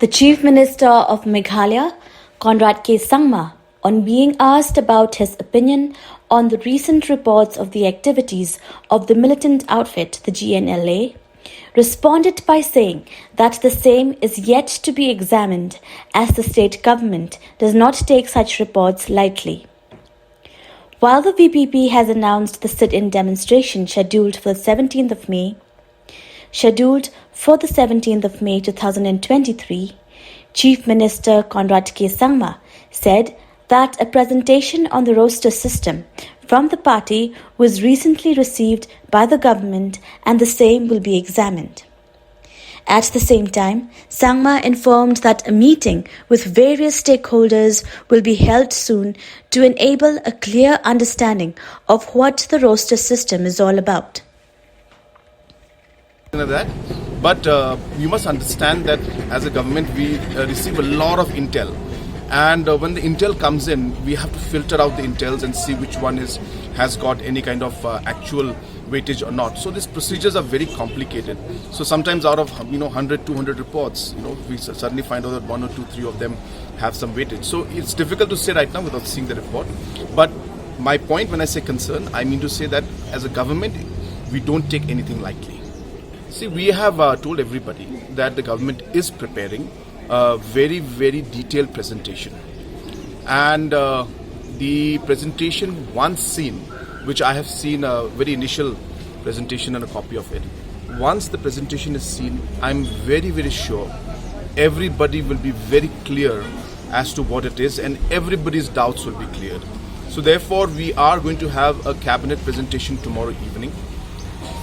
The Chief Minister of Meghalaya, Conrad K Sangma, on being asked about his opinion on the recent reports of the activities of the militant outfit, the Gnla, responded by saying that the same is yet to be examined as the state government does not take such reports lightly. While the VPP has announced the sit-in demonstration scheduled for the 17th of May, 2023, Chief Minister Conrad K Sangma said that a presentation on the roster system from the party was recently received by the government and the same will be examined. At the same time, Sangma informed that a meeting with various stakeholders will be held soon to enable a clear understanding of what the roster system is all about. But you must understand that as a government we receive a lot of intel, and when the intel comes in, we have to filter out the intels and see which one has got any kind of actual weightage or not. So these procedures are very complicated. So sometimes out of 100, 200 reports, we suddenly find out that 1 or 2, 3 of them have some weightage. So it's difficult to say right now without seeing the report. But my point when I say concern, I mean to say that as a government, we don't take anything lightly. See, we have told everybody that the government is preparing a very, very detailed presentation. And the presentation once seen, which I have seen a very initial presentation and a copy of it. Once the presentation is seen, I'm very, very sure everybody will be very clear as to what it is and everybody's doubts will be cleared. So therefore, we are going to have a cabinet presentation tomorrow evening.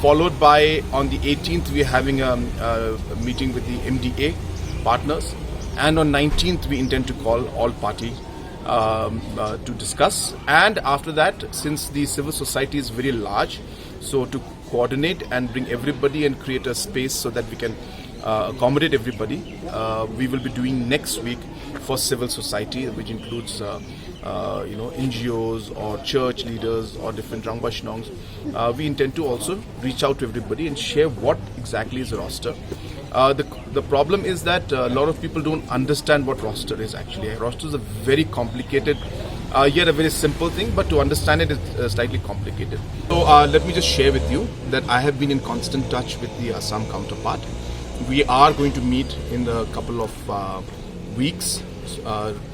Followed by, on the 18th, we are having a meeting with the MDA partners. And on 19th, we intend to call all party to discuss. And after that, since the civil society is very large, so to coordinate and bring everybody and create a space so that we can accommodate everybody, we will be doing next week for civil society, which includes NGOs or church leaders or different Rangba Shillongs. We intend to also reach out to everybody and share what exactly is a roster. The problem is that a lot of people don't understand what roster is actually. A roster is a very complicated, yet a very simple thing, but to understand it is slightly complicated. So let me just share with you that I have been in constant touch with the Assam counterpart. We are going to meet in a couple of weeks,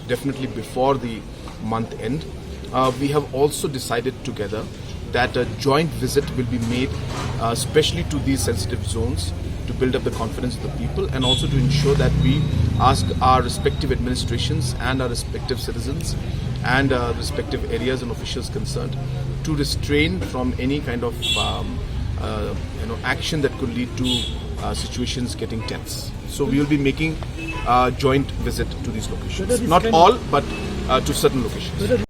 definitely before the month end. We have also decided together that a joint visit will be made especially to these sensitive zones to build up the confidence of the people and also to ensure that we ask our respective administrations and our respective citizens and respective areas and officials concerned to restrain from any kind of action that could lead to situations getting tense. So we will be making a joint visit to these locations. Not all, but to certain locations.